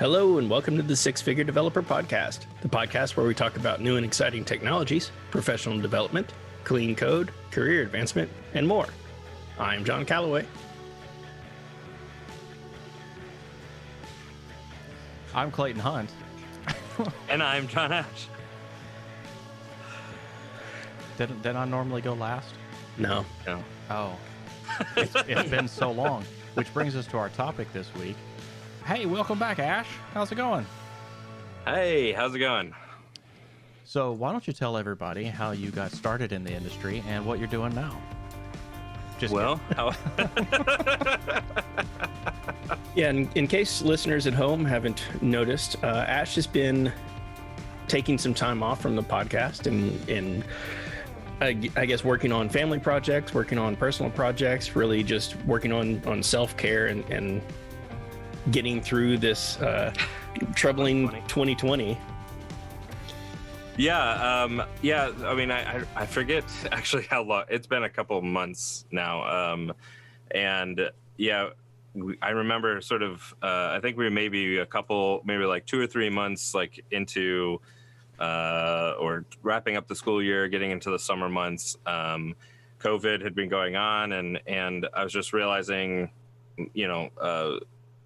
Hello and welcome to the Six Figure Developer Podcast, the podcast where we talk about new and exciting technologies, professional development, clean code, career advancement, and more. I'm John Calloway. I'm Clayton Hunt. And I'm John Ash. Didn't I normally go last? No. Oh. It's been so long. Which brings us to our topic this week. Hey, welcome back, Ash. How's it going? Hey, how's it going? So why don't you tell everybody how you got started in the industry and what you're doing now? Yeah, in case listeners at home haven't noticed, Ash has been taking some time off from the podcast and I guess working on family projects, working on personal projects, really just working on self-care and getting through this troubling 2020. Yeah. I mean, I forget actually how long. It's been a couple of months now. And yeah, I remember sort of, I think we were maybe like 2 or 3 months like into or wrapping up the school year, getting into the summer months. COVID had been going on and I was just realizing,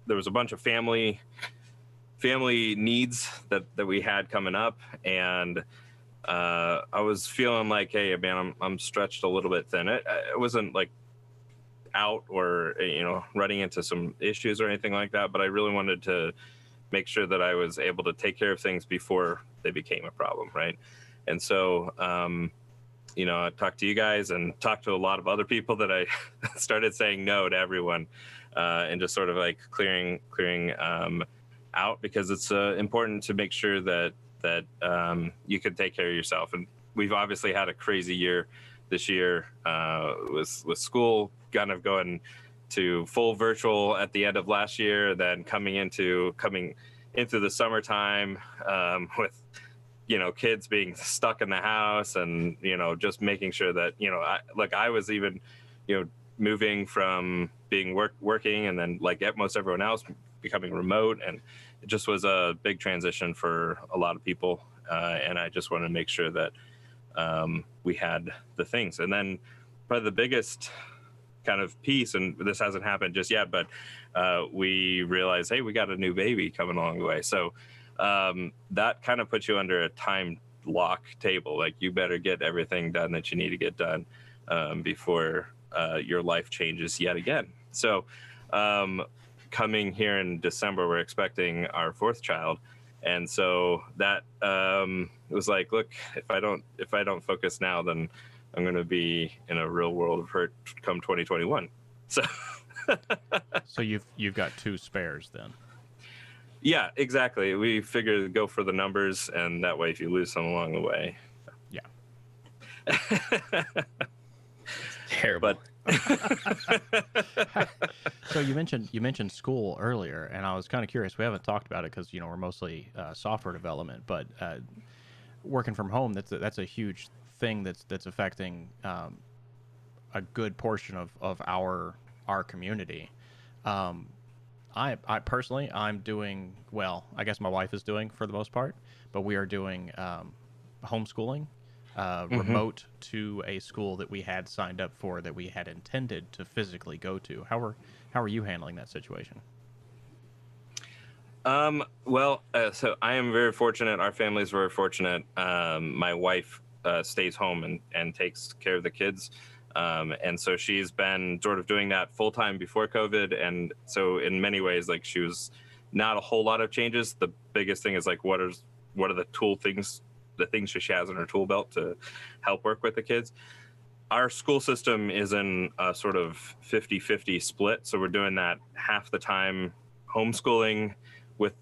there was a bunch of family needs that we had coming up, and I was feeling like, hey man, I'm stretched a little bit thin. It wasn't like out or running into some issues or anything like that, but I really wanted to make sure that I was able to take care of things before they became a problem, right? And so I talked to you guys and talked to a lot of other people that I started saying no to everyone, and just sort of like clearing out, because it's important to make sure that you can take care of yourself. And we've obviously had a crazy year this year, with school kind of going to full virtual at the end of last year, then coming into the summertime, with kids being stuck in the house, and just making sure that I was even moving from being working and then like most everyone else becoming remote, and it just was a big transition for a lot of people, and I just wanted to make sure that we had the things. And then probably the biggest kind of piece, and this hasn't happened just yet, but we realized, hey, we got a new baby coming along the way. So that kind of puts you under a time lock table. Like, you better get everything done that you need to get done before your life changes yet again. So coming here in December, we're expecting our 4th child. And so that was like, look, if I don't focus now, then I'm going to be in a real world of hurt come 2021. So So you've got 2 spares then. Yeah, exactly. We figured go for the numbers, and that way if you lose some along the way. Yeah. Terrible. So you mentioned school earlier, and I was kind of curious. We haven't talked about it because we're mostly software development, but working from home, that's a huge thing that's affecting a good portion of our community. I personally, I'm doing well. I guess my wife is doing for the most part, but we are doing homeschooling, remote to a school that we had signed up for, that we had intended to physically go to. How are you handling that situation? So I am very fortunate. Our family is very fortunate. My wife stays home and takes care of the kids. And so she's been sort of doing that full time before COVID. And so in many ways, like, she was not a whole lot of changes. The biggest thing is like, what are the things she has in her tool belt to help work with the kids. Our school system is in a sort of 50-50 split. So we're doing that half the time homeschooling with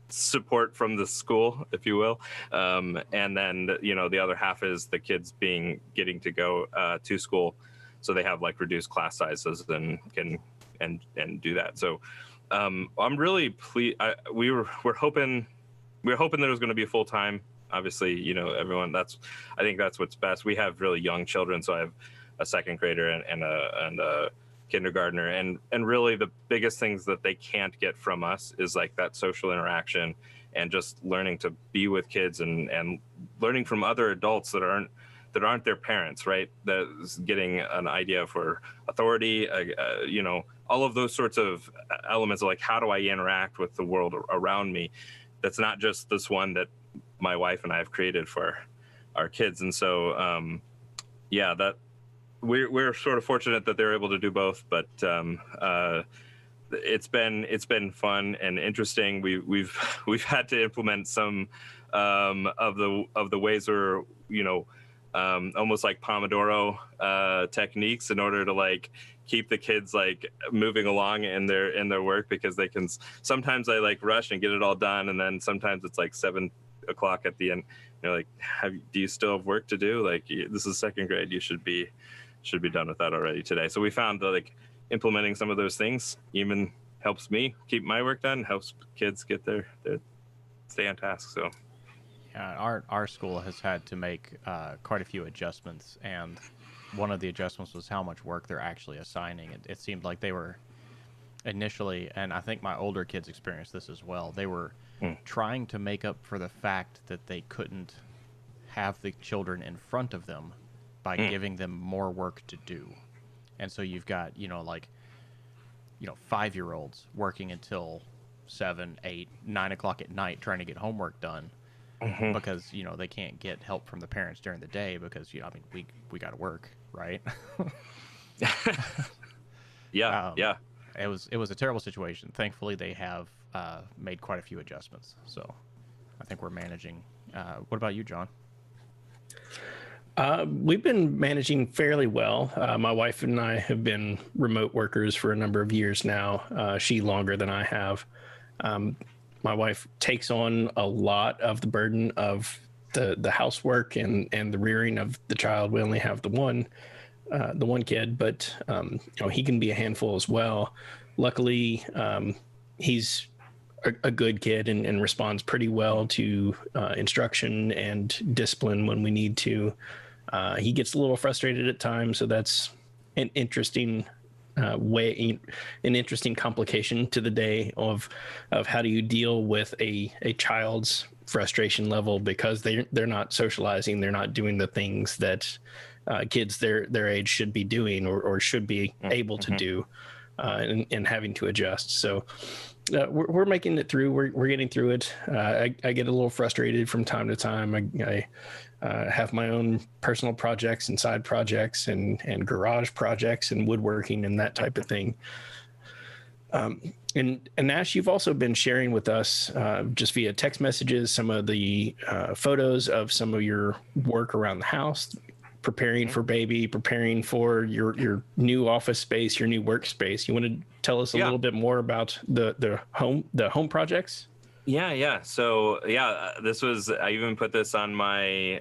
support from the school, if you will. And then, the other half is the kids getting to go to school. So they have like reduced class sizes and can do that. So I'm really pleased. We're hoping that it was going to be full time. Obviously, everyone, I think that's what's best. We have really young children. So I have a 2nd grader and a kindergartner, and really the biggest things that they can't get from us is like that social interaction and just learning to be with kids and learning from other adults that aren't their parents, right? That's getting an idea for authority, you know, all of those sorts of elements of like, how do I interact with the world around me? That's not just this one that my wife and I have created for our kids. And so, yeah, that we're sort of fortunate that they're able to do both, but it's been fun and interesting. We've had to implement some of the ways where, you know, almost like Pomodoro techniques in order to like keep the kids like moving along in their work, because they can sometimes they like rush and get it all done, and then sometimes it's like 7 o'clock at the end. You're like, do you still have work to do? Like, this is second grade, you should be done with that already today. So we found that like implementing some of those things even helps me keep my work done, helps kids get their stay on task. So yeah, our school has had to make quite a few adjustments, and one of the adjustments was how much work they're actually assigning. It seemed like they were initially, and I think my older kids experienced this as well, they were trying to make up for the fact that they couldn't have the children in front of them by giving them more work to do. And so you've got, you know, like, you know, 5-year-olds working until 7, 8, 9 o'clock at night trying to get homework done because, you know, they can't get help from the parents during the day because, you know, I mean, we got to work, right? yeah. It was a terrible situation. Thankfully, they have made quite a few adjustments. So I think we're managing. What about you, John? We've been managing fairly well. My wife and I have been remote workers for a number of years now. She longer than I have. My wife takes on a lot of the burden of the housework and the rearing of the child. We only have the one kid, but you know, he can be a handful as well. Luckily, he's a good kid and responds pretty well to instruction and discipline when we need to. He gets a little frustrated at times, so that's an interesting an interesting complication to the day of how do you deal with a child's frustration level, because they're not socializing, they're not doing the things that kids their age should be doing or should be able to do, and having to adjust. So we're making it through. We're getting through it. I get a little frustrated from time to time. I have my own personal projects and side projects and garage projects and woodworking and that type of thing. And Ash, you've also been sharing with us just via text messages some of the photos of some of your work around the house, preparing for baby, preparing for your new office space, your new workspace. You want to tell us a little bit more about the home projects? Yeah. So this was, I even put this on my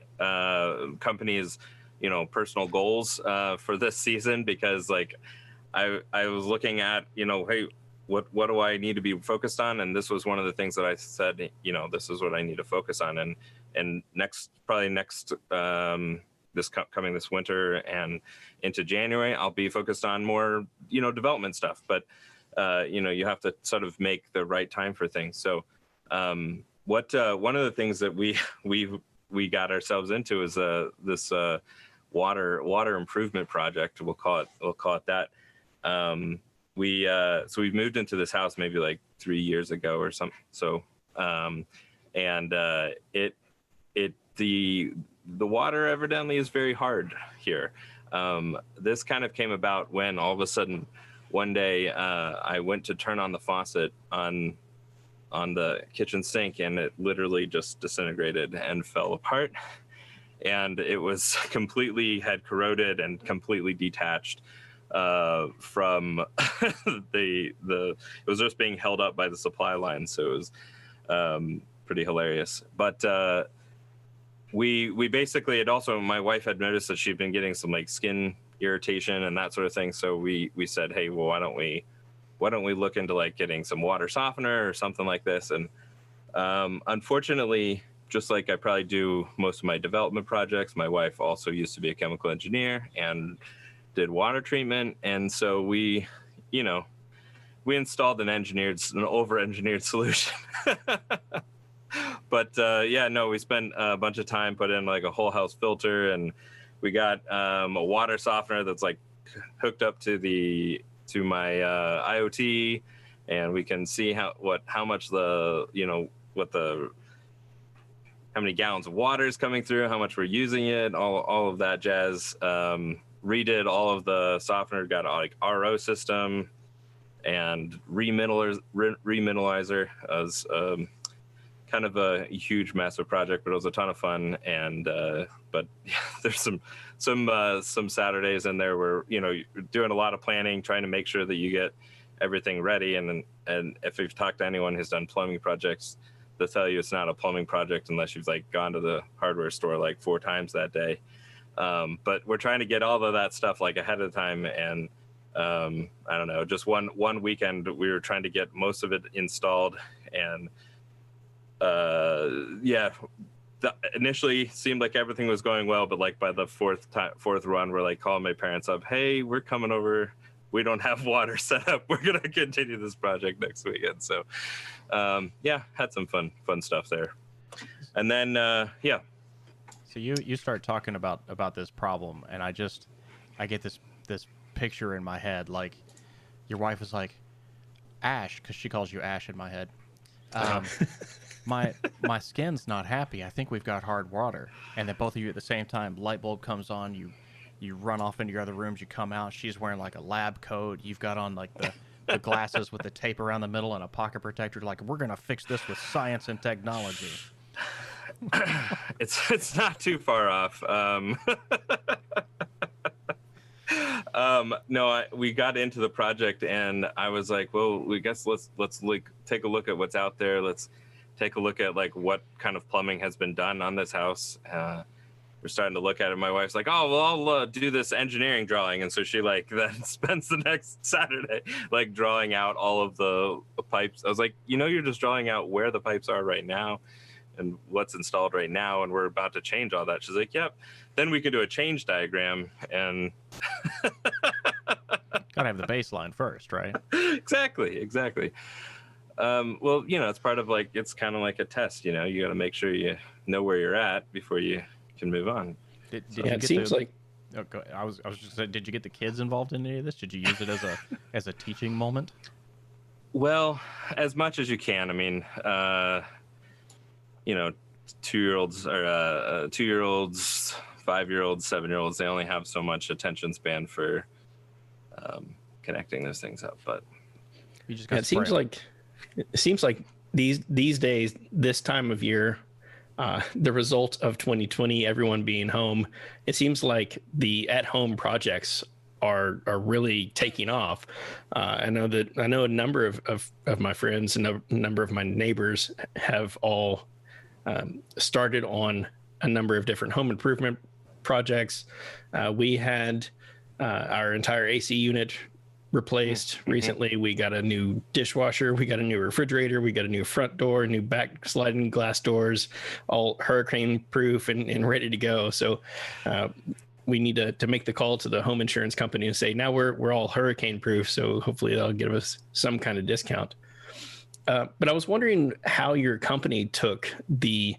company's, you know, personal goals for this season, because like I was looking at, you know, hey, what do I need to be focused on? And this was one of the things that I said, you know, this is what I need to focus on. And next coming this winter and into January, I'll be focused on more, you know, development stuff. But you know, you have to sort of make the right time for things. So one of the things that we got ourselves into is this water improvement project. We'll call it that. So we've moved into this house maybe like 3 years ago or something. So the water evidently is very hard here. This kind of came about when all of a sudden one day I went to turn on the faucet on the kitchen sink, and it literally just disintegrated and fell apart. And it was had corroded and completely detached from it was just being held up by the supply line. So it was pretty hilarious. But we basically, my wife had noticed that she'd been getting some like skin irritation and that sort of thing. So we said, hey, well, why don't we look into like getting some water softener or something like this? And unfortunately, just like I probably do most of my development projects, my wife also used to be a chemical engineer, and did water treatment, and so we, you know, we installed an over-engineered solution. But yeah, no, we spent a bunch of time put in like a whole house filter, and we got a water softener that's like hooked up to my IoT, and we can see how much how many gallons of water is coming through, how much we're using it, all of that jazz. Redid all of the softener, got a like RO system and remineralizer. As kind of a huge, massive project, but it was a ton of fun. And but yeah, there's some Saturdays in there where you're doing a lot of planning, trying to make sure that you get everything ready. And if you've talked to anyone who's done plumbing projects, they'll tell you it's not a plumbing project unless you've like gone to the hardware store like 4 times that day. But we're trying to get all of that stuff like ahead of time. And I don't know, just one weekend we were trying to get most of it installed. And initially seemed like everything was going well, but like by the fourth run, we're like calling my parents up, hey, we're coming over, we don't have water set up, we're gonna continue this project next weekend. So had some fun stuff there. And then so you start talking about this problem, and I get this picture in my head, like your wife is like, Ash, because she calls you Ash in my head, my skin's not happy, I think we've got hard water. And then both of you at the same time, light bulb comes on, you run off into your other rooms, you come out, she's wearing like a lab coat, you've got on like the glasses with the tape around the middle and a pocket protector, like, we're gonna fix this with science and technology. It's not too far off. No, we got into the project and I was like, well, we guess let's like take a look at what's out there. Let's take a look at like what kind of plumbing has been done on this house. We're starting to look at it. My wife's like, oh, well, I'll do this engineering drawing. And so she like then spends the next Saturday like drawing out all of the pipes. I was like, you're just drawing out where the pipes are right now and what's installed right now, and we're about to change all that. She's like, yep. Then we can do a change diagram, and gotta have the baseline first, right? Exactly. Well, it's part of like, it's kind of like a test. You got to make sure you know where you're at before you can move on. Did you it seems like. Oh, I was just saying, did you get the kids involved in any of this? Did you use it as a teaching moment? Well, as much as you can. I mean, 2-year-olds or 2-year-olds, 5-year-olds, 7-year-olds, they only have so much attention span for connecting those things up. But you just got it seems like these days, this time of year, the result of 2020, everyone being home, it seems like the at-home projects are really taking off. I know a number of my friends and a number of my neighbors have all started on a number of different home improvement projects. We had our entire AC unit replaced recently. We got a new dishwasher, we got a new refrigerator, we got a new front door, new back sliding glass doors, all hurricane proof and ready to go. So we need to make the call to the home insurance company and say, now we're all hurricane proof. So hopefully they'll give us some kind of discount. But I was wondering how your company took the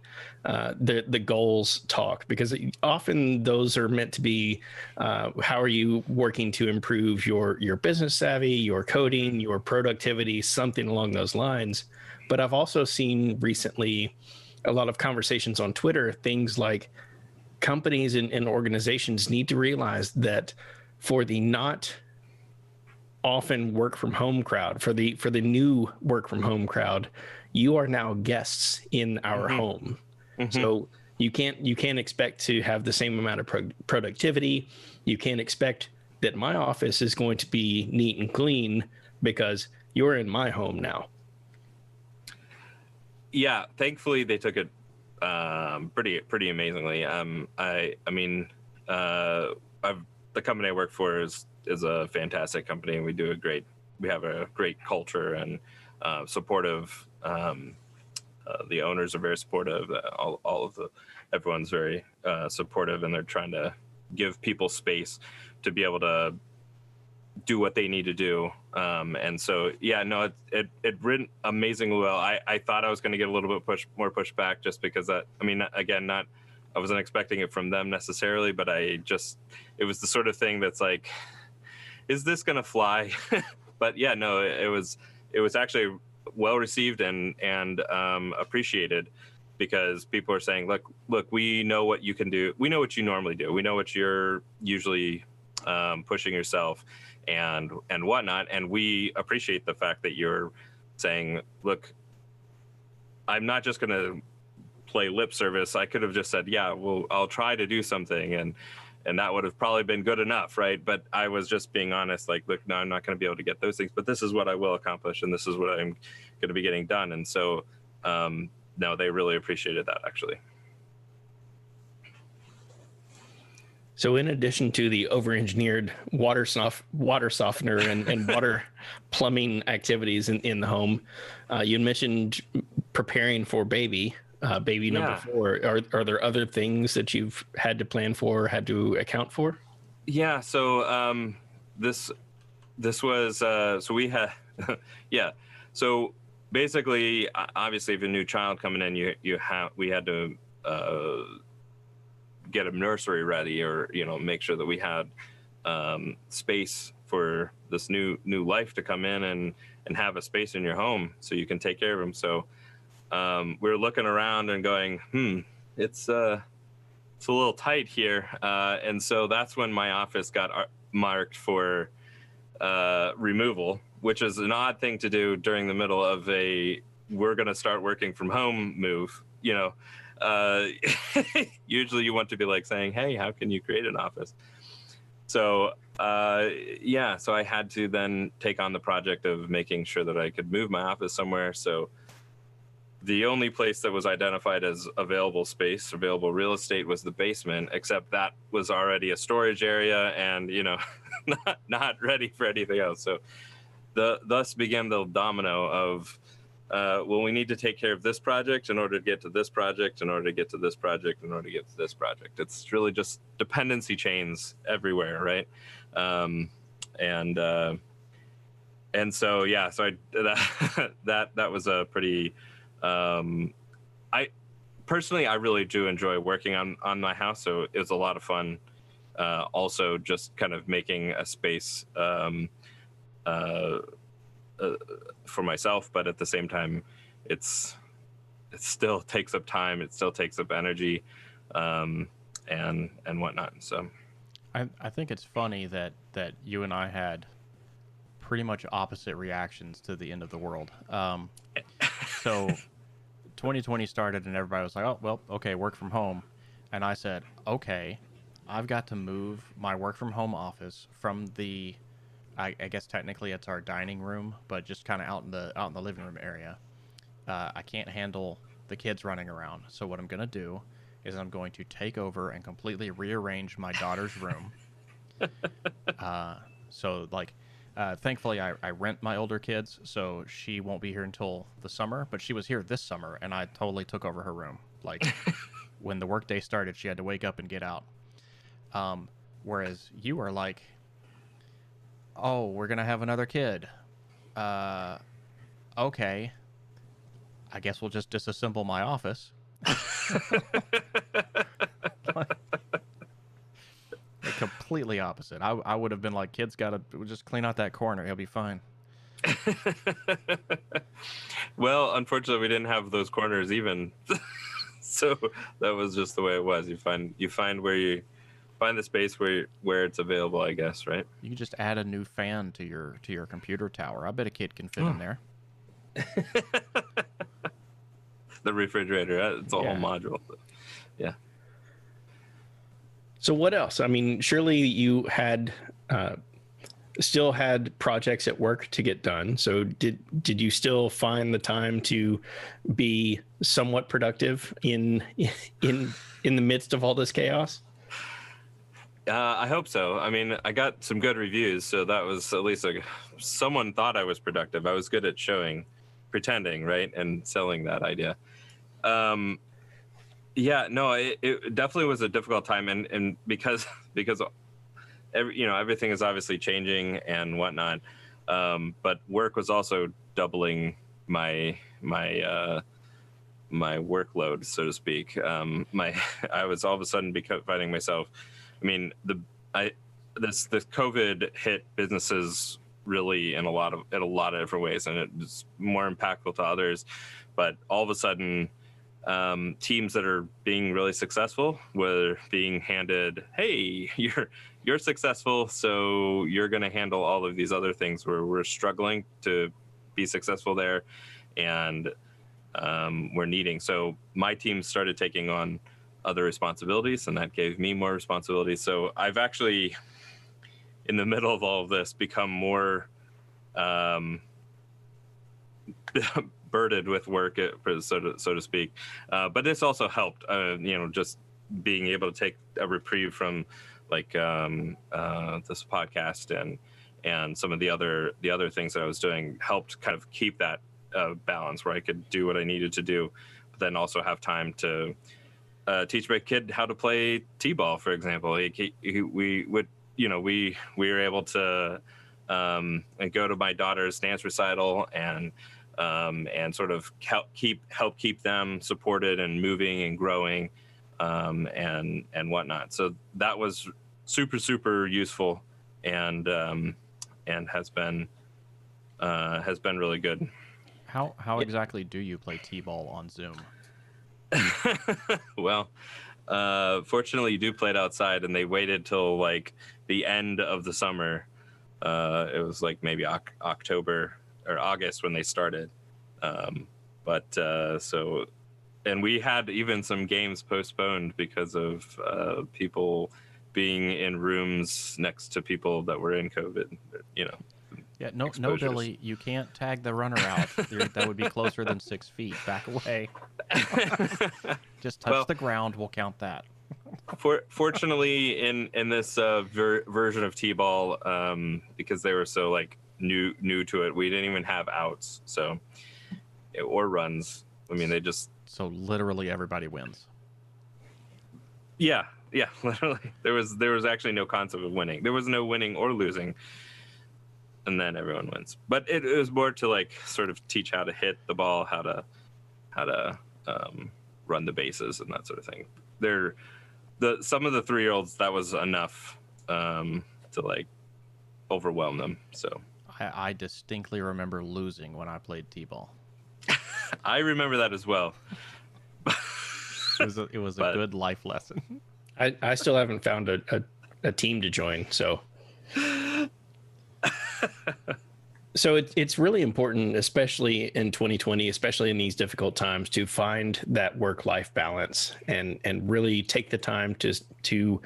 goals talk, because often those are meant to be, how are you working to improve your business savvy, your coding, your productivity, something along those lines. But I've also seen recently a lot of conversations on Twitter, things like companies and organizations need to realize that for the not often work from home crowd, for the new work from home crowd, you are now guests in our home. So you can't expect to have the same amount of productivity. You can't expect that my office is going to be neat and clean because you're in my home now. Yeah, thankfully they took it pretty amazingly. The company I work for is a fantastic company, and we have a great culture and supportive. The owners are very supportive. Everyone's very supportive, and they're trying to give people space to be able to do what they need to do. And so, yeah, no, it went amazingly well. I thought I was going to get a little bit more pushback just because that, I mean, again, I wasn't expecting it from them necessarily, but it was the sort of thing that's like, is this going to fly? But yeah, no, it was actually well received and appreciated, because people are saying, look, we know what you can do. We know what you normally do. We know what you're usually pushing yourself and whatnot. And we appreciate the fact that you're saying, look, I'm not just going to play lip service. I could have just said, yeah, well, I'll try to do something. And that would have probably been good enough, right? But I was just being honest, like, look, no, I'm not going to be able to get those things, but this is what I will accomplish, and this is what I'm going to be getting done. And so, no, they really appreciated that, actually. So in addition to the over-engineered water softener and water plumbing activities in the home, you mentioned preparing for baby number 4. Are there other things that you've had to plan for, had to account for? Yeah. So this was so we had yeah. So basically, obviously, if a new child coming in, we had to get a nursery ready, or make sure that we had space for this new life to come in and have a space in your home so you can take care of them. So we were looking around and going, it's a little tight here, and so that's when my office got marked for removal, which is an odd thing to do during the middle of we're going to start working from home move. Usually you want to be like saying, hey, how can you create an office? So so I had to then take on the project of making sure that I could move my office somewhere. So the only place that was identified as available space, available real estate, was the basement, except that was already a storage area and, not ready for anything else. So thus began the domino of, well, we need to take care of this project in order to get to this project, in order to get to this project, in order to get to this project. It's really just dependency chains everywhere, right? And so, yeah, so that was a pretty, I personally really do enjoy working on my house. So it was a lot of fun. Also just kind of making a space, for myself, but at the same time, it still takes up time. It still takes up energy, and whatnot. So, I think it's funny that you and I had pretty much opposite reactions to the end of the world. So 2020 started and everybody was like, oh, well, okay, work from home. And I said, okay, I've got to move my work from home office from the, I guess technically it's our dining room, but just kind of out in the living room area. I can't handle the kids running around. So what I'm going to do is I'm going to take over and completely rearrange my daughter's room. Thankfully, I rent my older kids, so she won't be here until the summer. But she was here this summer, and I totally took over her room. Like, when the workday started, she had to wake up and get out. Whereas you are like, oh, we're going to have another kid. Okay. I guess we'll just disassemble my office. Completely opposite. I would have been like, kids gotta just clean out that corner. He'll be fine. Well, unfortunately, we didn't have those corners even, so that was just the way it was. You find the space where it's available, I guess, right? You can just add a new fan to your computer tower. I bet a kid can fit in there. The refrigerator, it's a whole module. Yeah. So what else? I mean, surely you had still had projects at work to get done. So did you still find the time to be somewhat productive in the midst of all this chaos? I hope so. I mean, I got some good reviews, so that was at least someone thought I was productive. I was good at pretending, right, and selling that idea. Yeah, no, it definitely was a difficult time, and because everything is obviously changing and whatnot, but work was also doubling my workload, so to speak. I was all of a sudden finding myself. I mean, this COVID hit businesses really in a lot of different ways, and it's more impactful to others. But all of a sudden, teams that are being really successful were being handed, "Hey, you're successful, so you're going to handle all of these other things where we're struggling to be successful there," and we're needing. So my team started taking on other responsibilities, and that gave me more responsibilities. So I've actually, in the middle of all of this, become more burdened with work, so to speak. But this also helped, just being able to take a reprieve from like this podcast and some of the other things that I was doing helped kind of keep that balance where I could do what I needed to do, but then also have time to teach my kid how to play t-ball, for example. We were able to go to my daughter's dance recital and sort of help keep them supported and moving and growing, and whatnot. So that was super useful, and has been really good. How exactly do you play t-ball on Zoom? Well, fortunately, you do play it outside, and they waited till like the end of the summer. It was like maybe October or August when they started. And we had even some games postponed because of people being in rooms next to people that were in COVID. Yeah, no, Billy, you can't tag the runner out. That would be closer than 6 feet. Back away. Just touch the ground. We'll count that. Fortunately, in this version of t-ball, because they were so like new to it, we didn't even have outs, or runs. I mean, they just literally everybody wins. Yeah, literally. There was actually no concept of winning. There was no winning or losing. And then everyone wins. But it was more to like sort of teach how to hit the ball, how to run the bases and that sort of thing. Some of the 3-year-olds, that was enough to like overwhelm them. So I distinctly remember losing when I played t-ball. I remember that as well. It was a good life lesson. I still haven't found a team to join, so. So it's really important, especially in 2020, especially in these difficult times, to find that work-life balance and really take the time to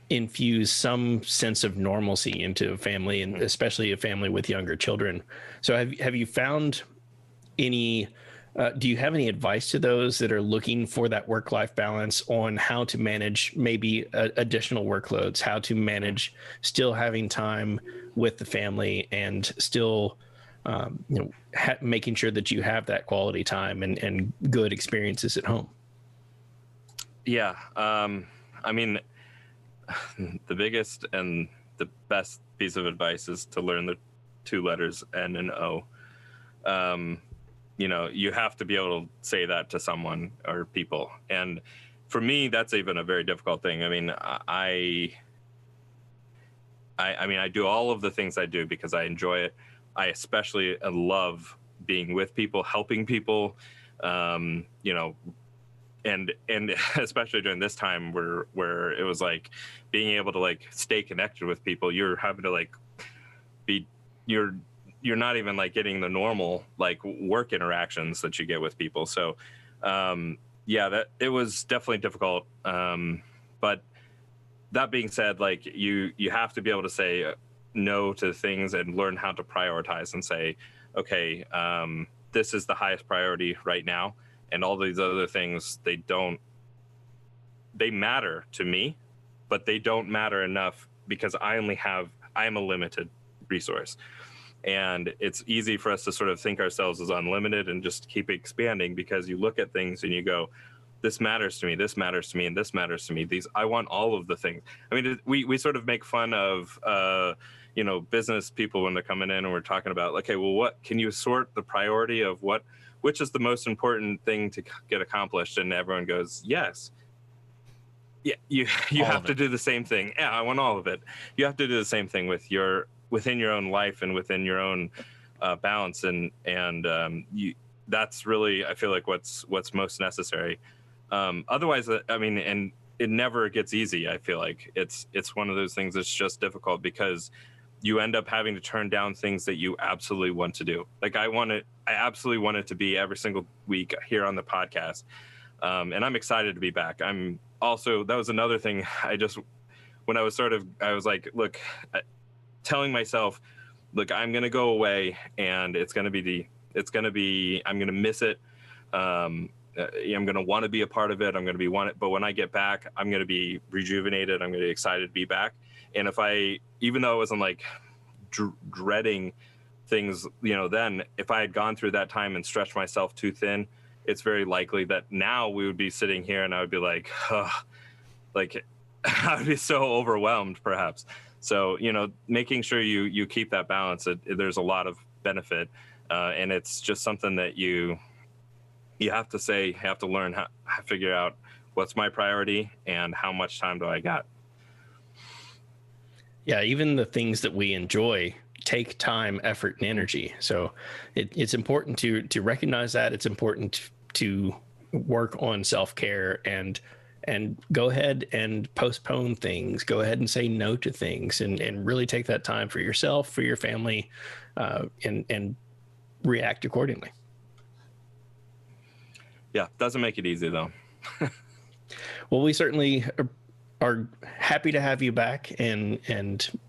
infuse some sense of normalcy into a family, and especially a family with younger children. So have you found any? Do you have any advice to those that are looking for that work-life balance on how to manage maybe additional workloads, how to manage still having time with the family and still, making sure that you have that quality time and good experiences at home? Yeah. I mean, the biggest and the best piece of advice is to learn the 2 letters N and O. You have to be able to say that to someone or people. And for me, that's even a very difficult thing. I mean, I do all of the things I do because I enjoy it. I especially love being with people, helping people, and especially during this time where it was like being able to like stay connected with people. You're having to like you're not even like getting the normal like work interactions that you get with people. So that it was definitely difficult. But that being said, like you have to be able to say no to things and learn how to prioritize and say, okay, this is the highest priority right now. And all these other things, they matter to me, but they don't matter enough because I am a limited resource. And it's easy for us to sort of think ourselves as unlimited and just keep expanding because you look at things and you go, this matters to me, this matters to me, and this matters to me. I want all of the things. I mean, we sort of make fun of business people when they're coming in and we're talking about, okay, well, what can you sort the priority of which is the most important thing to get accomplished? And everyone goes, yes. Yeah, you have to do the same thing. Yeah, I want all of it. You have to do the same thing within your own life and within your own balance, and that's really, I feel like, what's most necessary. Otherwise, I mean, and it never gets easy. I feel like it's one of those things that's just difficult because you end up having to turn down things that you absolutely want to do. Like I absolutely want it to be every single week here on the podcast. And I'm excited to be back. I'm also, that was another thing. When I was like, look, telling myself, look, I'm going to go away and I'm going to miss it. I'm going to want to be a part of it. But when I get back, I'm going to be rejuvenated. I'm going to be excited to be back. And even though I wasn't like dreading things, then if I had gone through that time and stretched myself too thin, it's very likely that now we would be sitting here and I would be like, like I would be so overwhelmed perhaps. So, making sure you keep that balance, there's a lot of benefit. And it's just something that you have to learn how to figure out what's my priority and how much time do I got. Yeah, even the things that we enjoy take time, effort, and energy. So it's important to recognize that. It's important to work on self-care and go ahead and postpone things. Go ahead and say no to things and really take that time for yourself, for your family, and react accordingly. Yeah, doesn't make it easy though. Well, we certainly are happy to have you back, and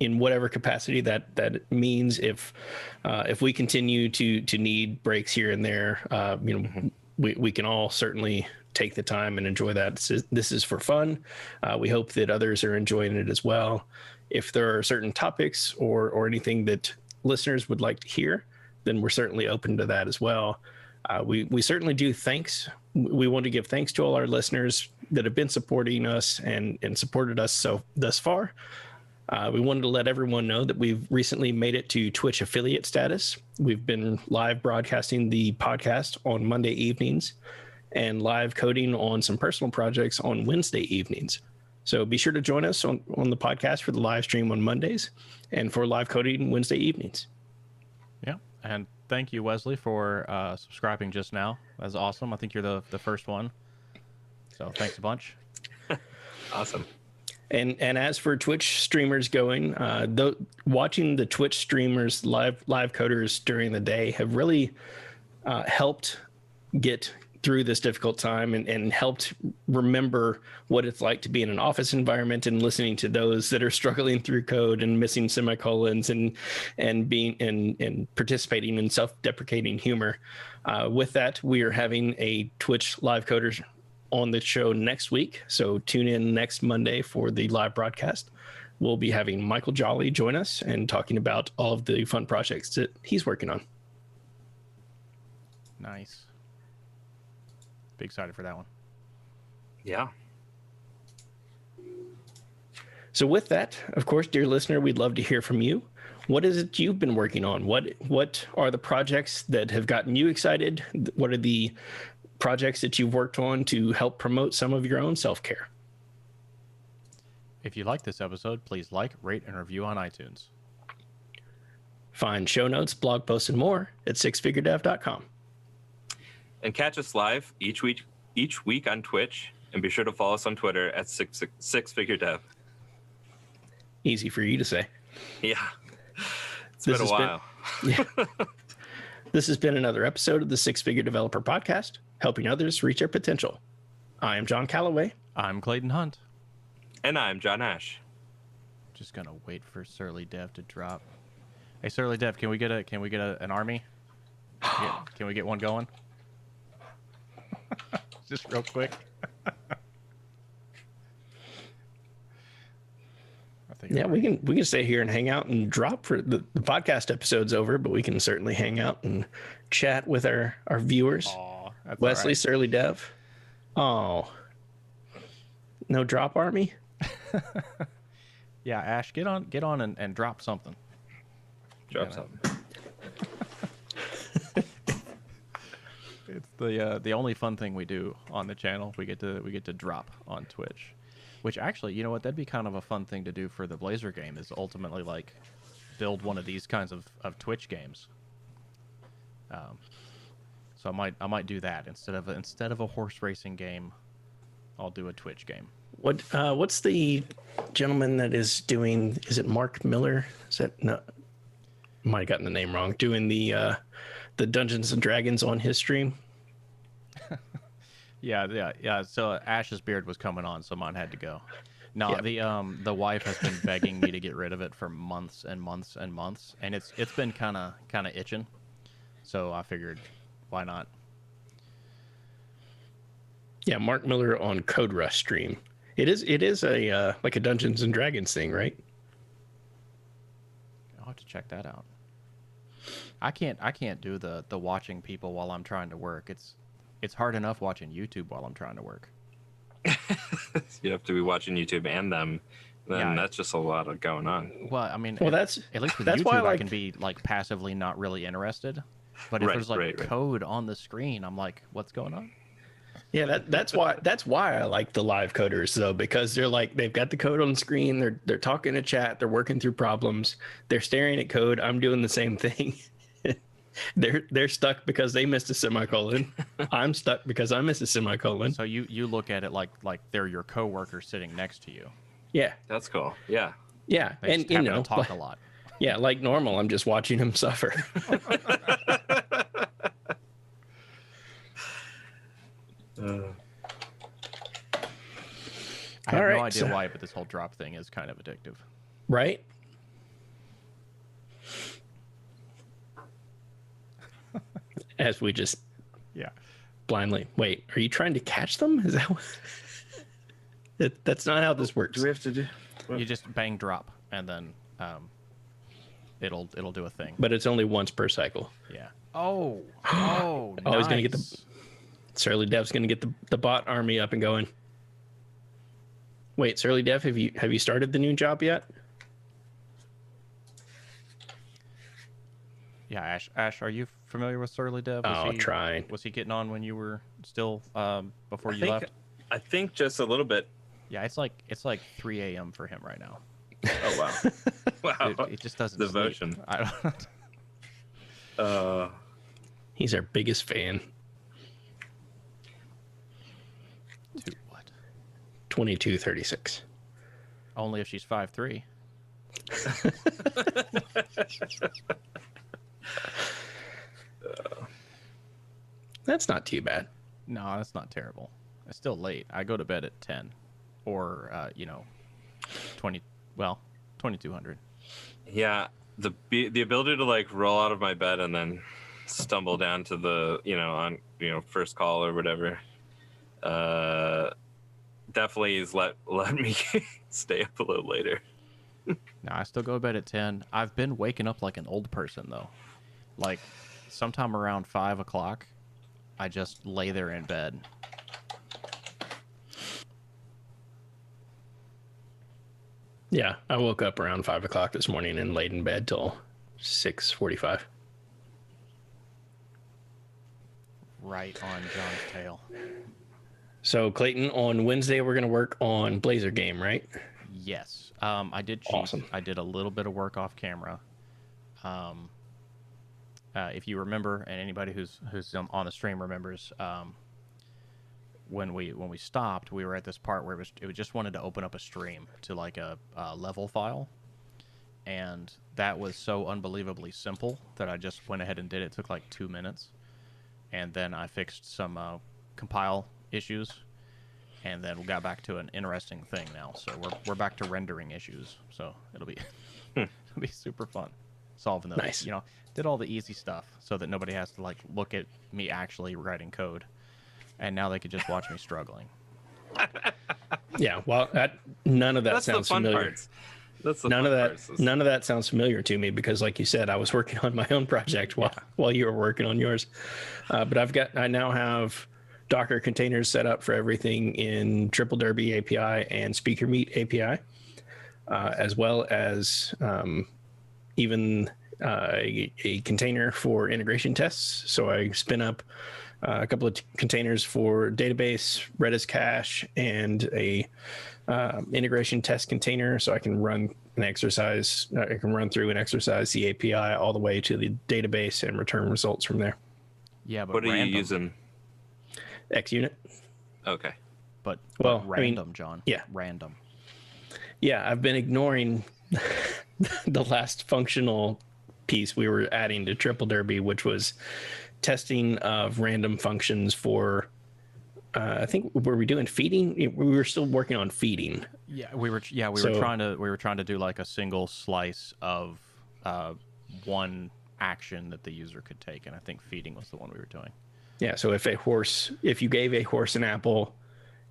in whatever capacity that means. If we continue to need breaks here and there, we can all certainly take the time and enjoy that. This is for fun. We hope that others are enjoying it as well. If there are certain topics or anything that listeners would like to hear, then we're certainly open to that as well. We certainly do thanks. We want to give thanks to all our listeners that have been supporting us and supported us thus far. We wanted to let everyone know that we've recently made it to Twitch affiliate status. We've been live broadcasting the podcast on Monday evenings and live coding on some personal projects on Wednesday evenings. So be sure to join us on the podcast for the live stream on Mondays and for live coding Wednesday evenings. Yeah, and thank you, Wesley, for subscribing just now. That's awesome. I think you're the first one. So thanks a bunch. Awesome. And as for Twitch streamers going, watching the Twitch streamers live coders during the day have really helped get through this difficult time and helped remember what it's like to be in an office environment and listening to those that are struggling through code and missing semicolons and being and participating in self-deprecating humor. With that, we are having a Twitch live coders on the show next week. So tune in next Monday for the live broadcast. We'll be having Michael Jolly join us and talking about all of the fun projects that he's working on. Nice. Be excited for that one. Yeah. So with that, of course, dear listener, we'd love to hear from you. What is it you've been working on? What are the projects that have gotten you excited? What are the projects that you've worked on to help promote some of your own self-care? If you like this episode, please like, rate, and review on iTunes. Find show notes, blog posts, and more at sixfiguredev.com. And catch us live each week on Twitch, and be sure to follow us on Twitter at sixfiguredev. Easy for you to say. Yeah. It's been a while. This has been another episode of the Six Figure Developer Podcast, helping others reach their potential. I am John Calloway. I'm Clayton Hunt. And I'm John Ash. Just gonna wait for Surly Dev to drop. Hey, Surly Dev, can we get an army? Can we get one going? Just real quick. Yeah, we can stay here and hang out and drop for the podcast episode's over, but we can certainly hang out and chat with our viewers. Aw, that's Wesley, right. Surly Dev. Oh, no drop army. Yeah, Ash, get on and drop something. Drop Yeah. something. It's the only fun thing we do on the channel. We get to drop on Twitch, which actually, you know what, that'd be kind of a fun thing to do for the Blazer game, is ultimately like build one of these kinds of Twitch games. So I might do that instead of a horse racing game. I'll do a Twitch game. What's the gentleman that is doing? Is it Mark Miller? Is that no? Might have gotten the name wrong. Doing the Dungeons and Dragons on his stream. Yeah. So Ash's beard was coming on, so mine had to go. No, Yeah. the wife has been begging me to get rid of it for months and months and months, and it's been kind of itching. So I figured, why not? Yeah, Mark Miller on Code Rush stream. It is a like a Dungeons and Dragons thing, right? I'll have to check that out. I can't do the watching people while I'm trying to work. It's hard enough watching YouTube while I'm trying to work. You have to be watching YouTube and them. Then Yeah. that's just a lot of going on. Well, I mean, Well, that's at least with that's YouTube, why I I like- can be like passively not really interested. But if Right, there's like right. code on the screen, I'm like, what's going on? Yeah, that's why I like the live coders though, because they've got the code on the screen, they're talking to chat, they're working through problems, they're staring at code. I'm doing the same thing. they're stuck because they missed a semicolon. I'm stuck because I missed a semicolon. So you look at it like they're your coworker sitting next to you. Yeah, That's cool. Yeah. yeah, They and just you happen know, to talk a lot. yeah, like normal. I'm just watching him suffer. I have All no right, idea so- why, but this whole drop thing is kind of addictive. Right? As we just Yeah. blindly wait. Are you trying to catch them? Is that what... That's not how this works. Do we have to do? You just bang drop, and then it'll do a thing. But it's only once per cycle. Yeah. Oh. Oh. Oh, he's gonna get the- nice. Surly Dev's going to get the bot army up and going. Wait, Surly Dev, have you started the new job yet? Yeah, Ash, are you familiar with Surly Dev? Trying. Was he getting on when you were still before I you think, left? I think just a little bit. Yeah, it's like 3 a.m. for him right now. Oh wow. Wow. It just doesn't Devotion. sleep. I don't, He's our biggest fan. Dude, what? 2236. Only if she's 5'3". That's not too bad. No, that's not terrible. It's still late. I go to bed at 10, or 2200. Yeah, the ability to like roll out of my bed and then stumble down to the on first call or whatever definitely has let me stay up a little later. No, I still go to bed at 10. I've been waking up like an old person though. Like sometime around 5 o'clock, I just lay there in bed. Yeah, I woke up around 5 o'clock this morning and laid in bed till 6:45. Right on John's tail. So Clayton, on Wednesday we're gonna work on Blazer game, right? Yes. I did cheat. Awesome. I did a little bit of work off camera. If you remember, and anybody who's on the stream remembers, when we stopped, we were at this part where it just wanted to open up a stream to like a level file, and that was so unbelievably simple that I just went ahead and did it. It took like 2 minutes, and then I fixed some compile issues, and then we got back to an interesting thing now. So we're back to rendering issues. So it'll be it'll be super fun solving those. Nice. Did all the easy stuff so that nobody has to like look at me actually writing code, and now they could just watch me struggling. Yeah. Well, none of that That's the sounds fun familiar. parts. That's the None fun of parts. that. None of that sounds familiar to me because, like you said, I was working on my own project while you were working on yours. But I now have Docker containers set up for everything in Triple Derby API and SpeakerMeet API, as well as even a container for integration tests. So I spin up a couple of containers for database, Redis cache, and a integration test container, so I can run an exercise. I can run through and exercise the API all the way to the database and return results from there. Yeah, but What are random. you using? XUnit. Okay. But Well, random, John. yeah. Random. Yeah, I've been ignoring the last functional piece we were adding to Triple Derby, which was testing of random functions for I think, were we doing feeding? We were still working on feeding. Yeah, we were trying to do like a single slice of one action that the user could take, and I think feeding was the one we were doing. Yeah, so if you gave a horse an apple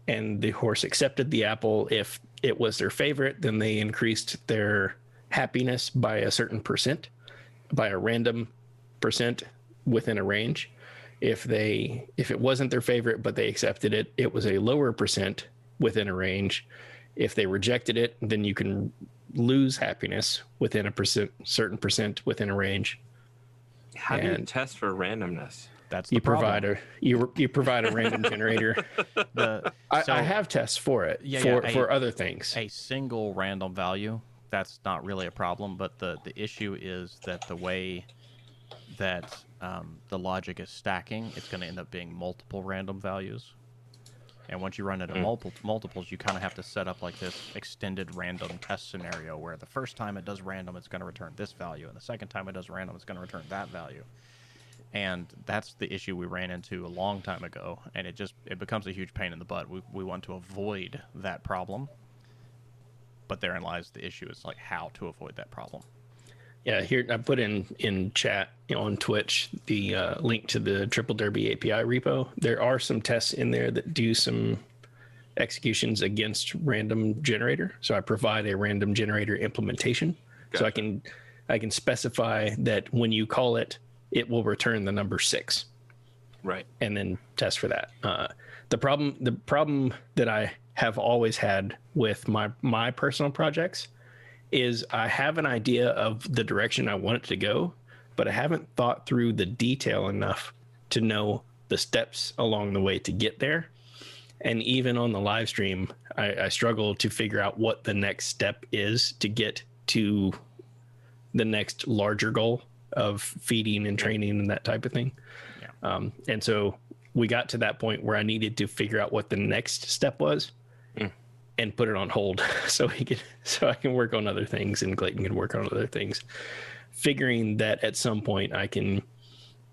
and the horse accepted the apple, if it was their favorite, then they increased their happiness by a certain percent, by a random percent within a range. If it wasn't their favorite but they accepted it, it was a lower percent within a range. If they rejected it, then you can lose happiness within a certain percent within a range. How do you test for randomness? That's the problem. You provide a random generator. I have tests for it for other things. A single random value, that's not really a problem, but the issue is that the way that the logic is stacking, it's going to end up being multiple random values. And once you run into multiples, you kind of have to set up like this extended random test scenario where the first time it does random, it's going to return this value, and the second time it does random, it's going to return that value. And that's the issue we ran into a long time ago, and it becomes a huge pain in the butt. We want to avoid that problem, but therein lies the issue. Is like how to avoid that problem. Yeah, here I put in chat on Twitch the link to the Triple Derby API repo. There are some tests in there that do some executions against random generator. So I provide a random generator implementation. Gotcha. So I can specify that when you call it, it will return the number 6. Right. And then test for that. The problem that I have always had with my personal projects is I have an idea of the direction I want it to go, but I haven't thought through the detail enough to know the steps along the way to get there. And even on the live stream, I struggle to figure out what the next step is to get to the next larger goal of feeding and training and that type of thing. Yeah. And so we got to that point where I needed to figure out what the next step was. And put it on hold so I can work on other things and Clayton can work on other things, figuring that at some point I can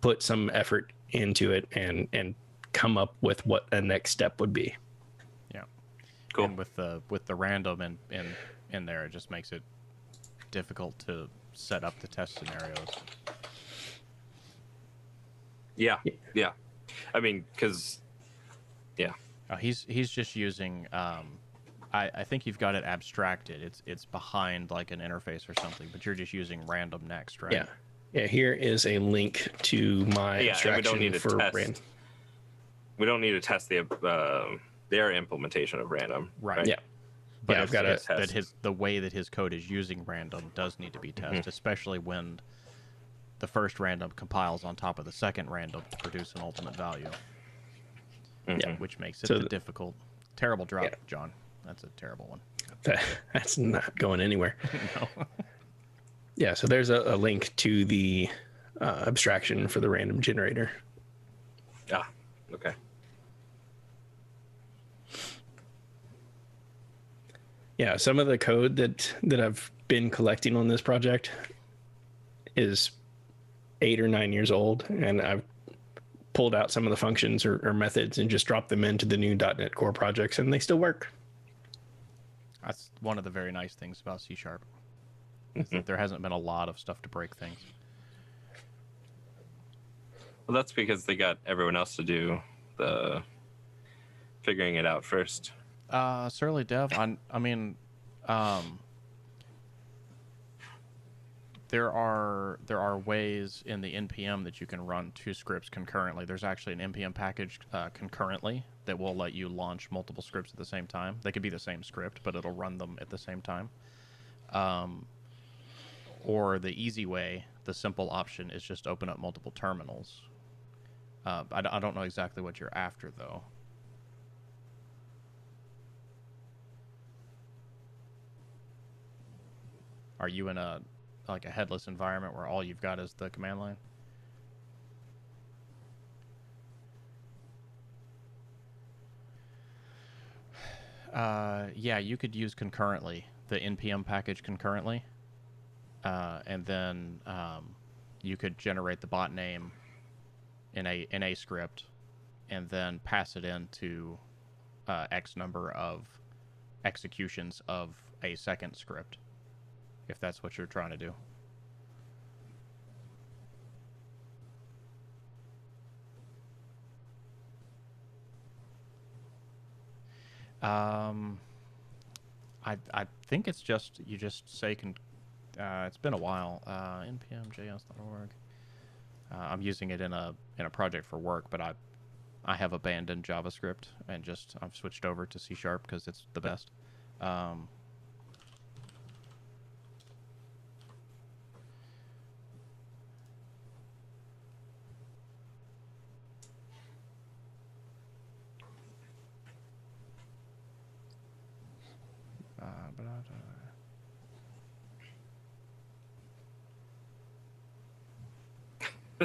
put some effort into it and come up with what a next step would be. Yeah. Cool. And with the random in there, it just makes it difficult to set up the test scenarios. Yeah. I mean, because he's just using I think you've got it abstracted. It's behind like an interface or something, but you're just using random next, right? Yeah. Here is a link to my abstraction for random. We don't need to test their implementation of random, right? Yeah. But Yeah, I've got to that the way that his code is using random does need to be tested, especially when the first random compiles on top of the second random to produce an ultimate value. Yeah. Which makes it difficult. Terrible drop, John. That's a terrible one. That's not going anywhere. No. Yeah, so there's a link to the abstraction for the random generator. Yeah. Okay. Yeah, some of the code that I've been collecting on this project is 8 or 9 years old, and I've pulled out some of the functions or methods and just dropped them into the new .NET Core projects, and they still work. That's one of the very nice things about C#. Is that there hasn't been a lot of stuff to break things. Well, that's because they got everyone else to do the figuring it out first. Surly Dev, I mean, There are ways in the npm that you can run two scripts concurrently. There's actually an npm package concurrently that will let you launch multiple scripts at the same time. They could be the same script, but it'll run them at the same time. Or the easy way, the simple option, is just open up multiple terminals. I don't know exactly what you're after, though. Are you in a headless environment where all you've got is the command line? Yeah, you could use concurrently, the npm package concurrently, and then you could generate the bot name in a script, and then pass it into X number of executions of a second script, if that's what you're trying to do. I think it's just, you just say it's been a while. npmjs.org. I'm using it in a project for work, but I have abandoned JavaScript and I've switched over to C# because it's the best.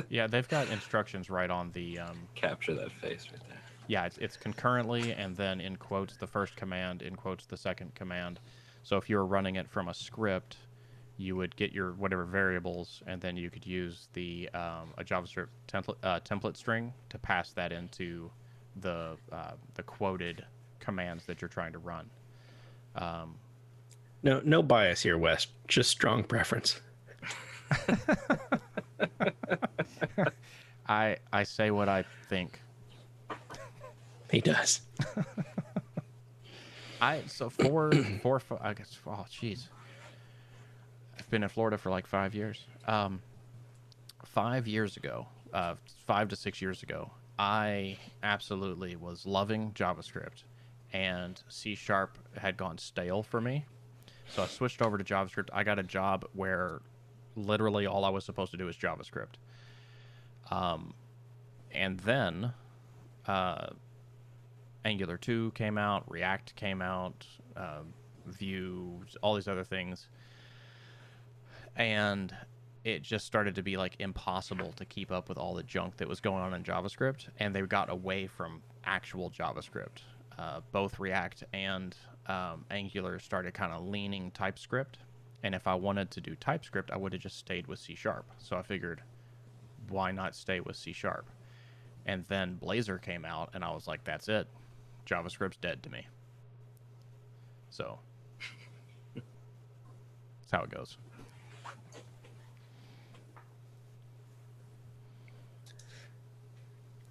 Yeah, they've got instructions right on the Capture that face right there. Yeah, it's concurrently, and then in quotes the first command, in quotes the second command. So if you were running it from a script, you would get your whatever variables, and then you could use a JavaScript template string to pass that into the quoted commands that you're trying to run. No bias here, Wes. Just strong preference. I say what I think. He does. I guess, oh jeez. I've been in Florida for like 5 years. 5 years ago, 5 to 6 years ago, I absolutely was loving JavaScript, and C# had gone stale for me. So I switched over to JavaScript. I got a job where literally all I was supposed to do was JavaScript. And then Angular 2 came out, React came out, Vue, all these other things. And it just started to be like impossible to keep up with all the junk that was going on in JavaScript, and they got away from actual JavaScript. Both React and Angular started kind of leaning TypeScript, and if I wanted to do TypeScript, I would have just stayed with C#. So I figured, why not stay with C#? And then Blazor came out, and I was like, that's it. JavaScript's dead to me. So that's how it goes.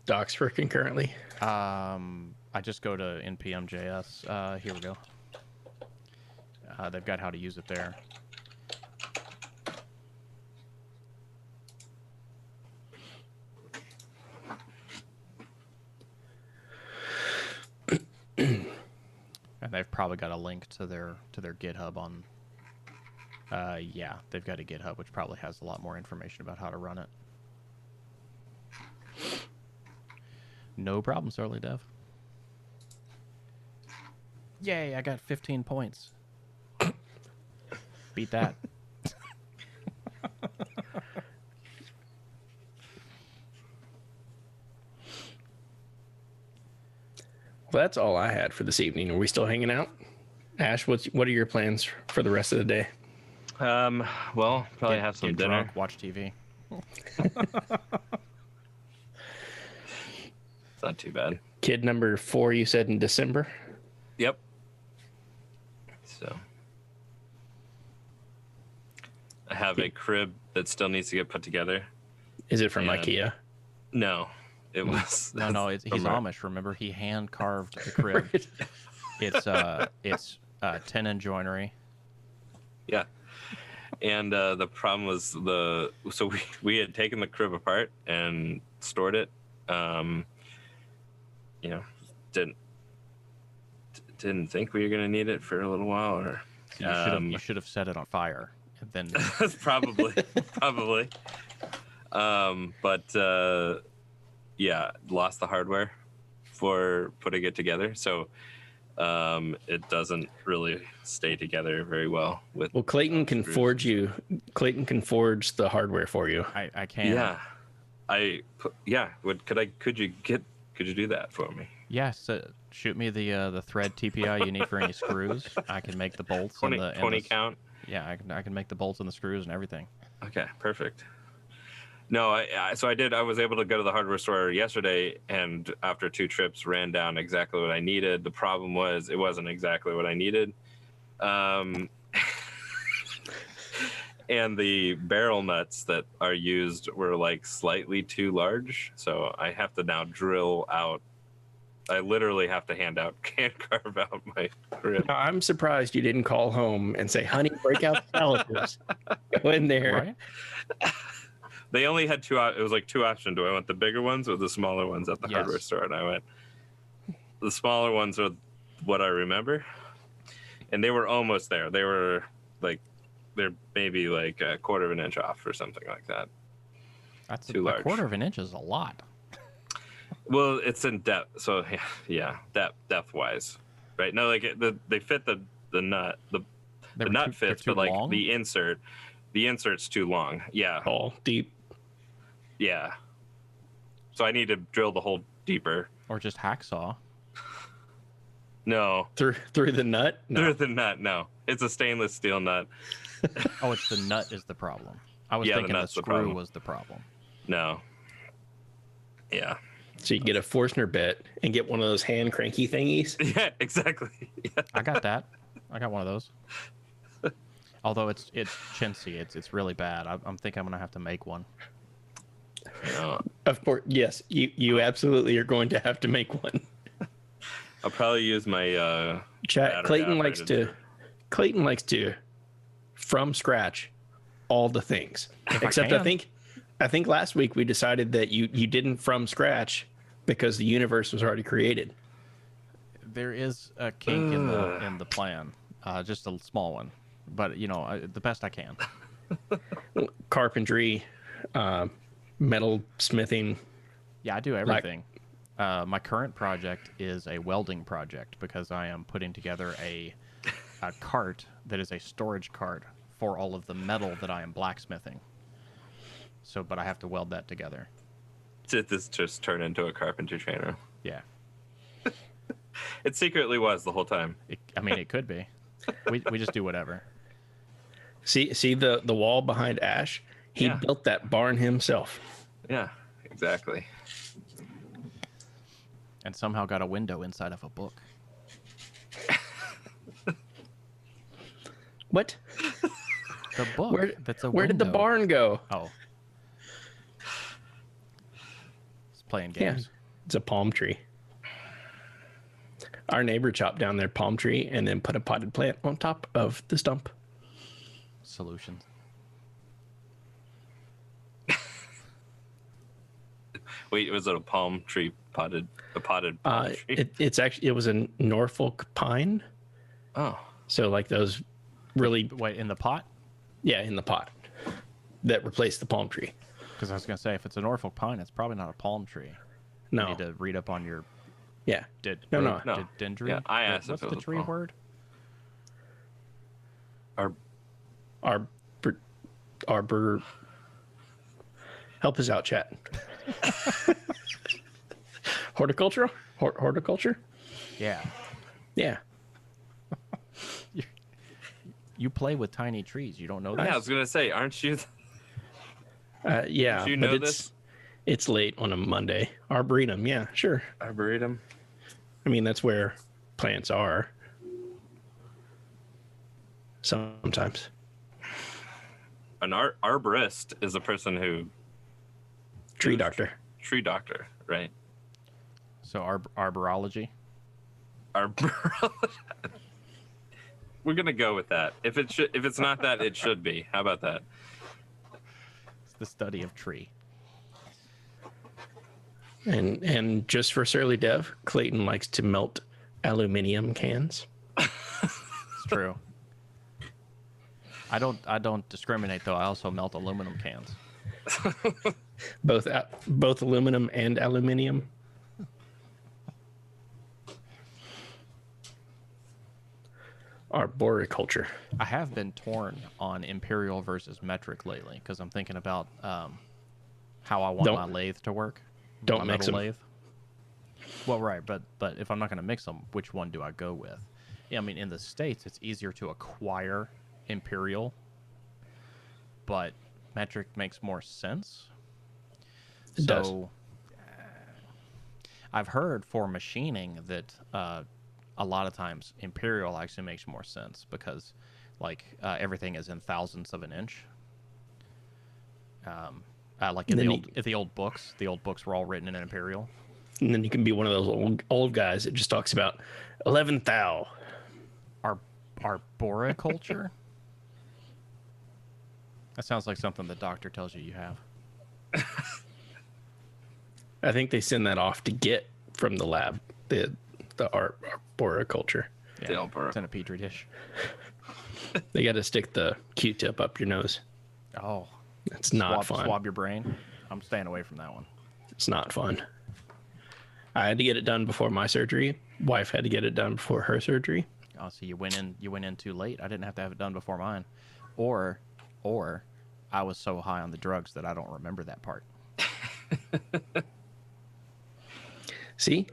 Docs for concurrently. I just go to npm.js. Here we go. They've got how to use it there. And they've probably got a link to their GitHub on. Yeah, they've got a GitHub which probably has a lot more information about how to run it. No problems, early dev. Yay, I got 15 points. Beat that. Well, that's all I had for this evening. Are we still hanging out? Ash, what are your plans for the rest of the day? Well, probably have some Get dinner. drunk, watch TV. It's not too bad. Kid number 4, you said in December? Yep. So I have a crib that still needs to get put together. Is it from And- IKEA? No, it was No, he's Amish. Remember, he hand carved the crib. It's 10 in joinery. Yeah, And the problem was so we had taken the crib apart and stored it. You know, didn't think we were gonna need it for a little while, or You should have set it on fire and then. probably. Yeah, lost the hardware for putting it together, so it doesn't really stay together very well. Well, Clayton can screws. forge you. Clayton can forge the hardware for you. I can. Yeah. Could you do that for me? Yes. Shoot me the thread TPI you need for any screws. I can make the bolts 20, and the 20 count. Yeah, I can make the bolts and the screws and everything. Okay, perfect. No, I was able to go to the hardware store yesterday, and after 2 trips, ran down exactly what I needed. The problem was it wasn't exactly what I needed. And the barrel nuts that are used were like slightly too large, so I have to now drill out. I literally have to hand carve out my rib. Now, I'm surprised you didn't call home and say, "Honey, break out the calipers, go in there." Right? They only had 2. It was like 2 options. Do I want the bigger ones or the smaller ones at the Yes. hardware store? And I went, the smaller ones are what I remember, and they were almost there. They were like, they're maybe like a quarter of an inch off or something like that. That's Too a large. quarter of an inch is a lot. Well, it's in depth, so yeah, depth wise, right? No, like they fit the nut. The nut fits, but like long? the insert's too long. Yeah, Tall, deep. yeah. So I need to drill the hole deeper. Or just hacksaw. No, Through the nut. No. through the nut. No, it's a stainless steel nut. Oh, it's the nut is the problem. I was Yeah, the thinking the nut's the screw problem. was the problem. No. Yeah. So you get a Forstner bit and get one of those hand cranky thingies. Yeah. Exactly. Yeah. I got that. I got one of those. Although it's chintzy, it's really bad. I'm thinking I'm gonna have to make one. No, Of course, yes, you absolutely are going to have to make one. I'll probably use my Chat. battery operated. Clayton likes to from scratch all the things. If I Except can. I think last week we decided that you didn't from scratch because the universe was already created. There is a kink in the plan, just a small one, but the best I can. Carpentry, metal smithing. Yeah, I do everything. My current project is a welding project because I am putting together a cart that is a storage cart for all of the metal that I am blacksmithing. So, but I have to weld that together. Did this just turn into a carpenter channel? Yeah. It secretly was the whole time. It could be. We just do whatever. See the wall behind Ash? He Yeah. built that barn himself. Yeah, exactly. And somehow got a window inside of a book. What? The book. That's a Where did the window. barn go? Oh. It's playing Yeah, games. it's a palm tree. Our neighbor chopped down their palm tree and then put a potted plant on top of the stump. Solutions. Wait, was it a palm tree potted palm tree? It was a Norfolk pine. Oh, So like those really, Wait, in the pot? in the pot that replaced the palm tree. Because I was going to say, if it's a Norfolk pine, it's probably not a palm tree. You No, need to read up on your yeah, no. No. Yeah, I asked What's if it the was a tree palm. word? arbor. Help us out, chat. Horticulture, horticulture. Yeah. Yeah, You play with tiny trees. You don't know that? Yeah, I was gonna say, aren't you? yeah. Do you but know it's late on a Monday. Arboretum, yeah, sure. Arboretum. I mean, that's where plants are. Sometimes. An arborist is a person who Tree doctor. tree doctor, right? So arborology. Arbor. we're gonna go with that. If it's not that, it should be. How about that? It's the study of tree. And just for Surly Dev, Clayton likes to melt aluminum cans. It's true. I don't discriminate though. I also melt aluminum cans. Both aluminum and aluminium. Arboriculture. I have been torn on imperial versus metric lately because I'm thinking about how I want my lathe to work. Don't my mix metal them. lathe. Well, right, but if I'm not going to mix them, which one do I go with? Yeah, I mean, in the States, it's easier to acquire imperial, but metric makes more sense. It does. I've heard for machining that a lot of times imperial actually makes more sense because, like, everything is in thousandths of an inch. Like in the old books were all written in an imperial. And then you can be one of those old guys that just talks about 11 thou. Arboriculture? That sounds like something the doctor tells you have. I think they send that off to get from the lab, the arboriculture. Yeah, it's in a petri dish. They got to stick the Q-tip up your nose. Oh, it's not fun. Swab your brain. I'm staying away from that one. It's not fun. I had to get it done before my surgery. Wife had to get it done before her surgery. Oh, so you went in too late. I didn't have to have it done before mine, or I was so high on the drugs that I don't remember that part. See,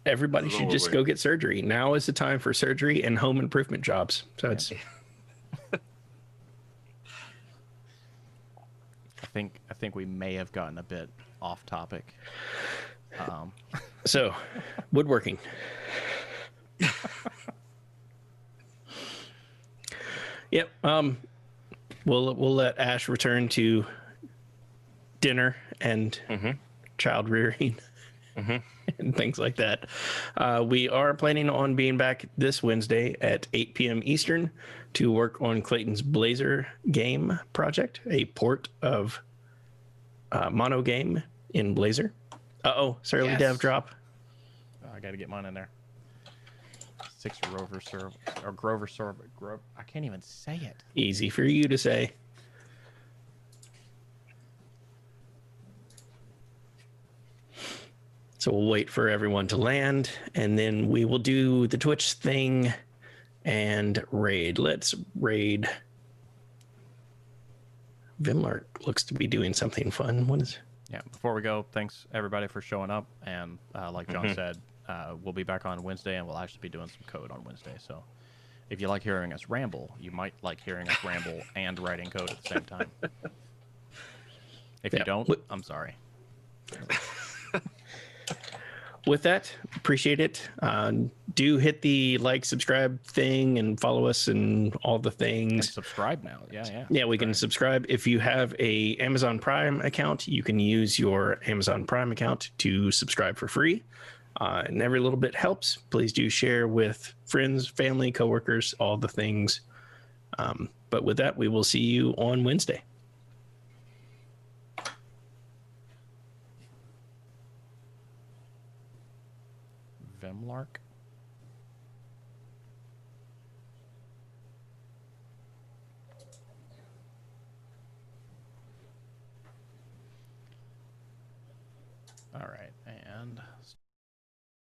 everybody should just go get surgery. Now is the time for surgery and home improvement jobs. So it's. I think we may have gotten a bit off topic. So, woodworking. Yep. We'll let Ash return to dinner and child rearing and things like that. We are planning on being back this Wednesday at 8 p.m. Eastern to work on Clayton's Blazer game project, a port of mono game in Blazer. Surly Dev drop. Oh, I got to get mine in there. 6 Rover serve or Grover serve. I can't even say it. Easy for you to say. So we'll wait for everyone to land, and then we will do the Twitch thing and raid. Let's raid. Vimlark looks to be doing something fun. What is? Yeah. Before we go, thanks everybody for showing up, and like John said, we'll be back on Wednesday, and we'll actually be doing some code on Wednesday. So if you like hearing us ramble, you might like hearing us ramble and writing code at the same time. If you don't, I'm sorry. With that, appreciate it. Do hit the like, subscribe thing, and follow us and all the things. And subscribe now. Yeah. Yeah, we can subscribe. If you have a Amazon Prime account, you can use your Amazon Prime account to subscribe for free. And every little bit helps. Please do share with friends, family, coworkers, all the things. But with that, we will see you on Wednesday. Vimlark. All right, and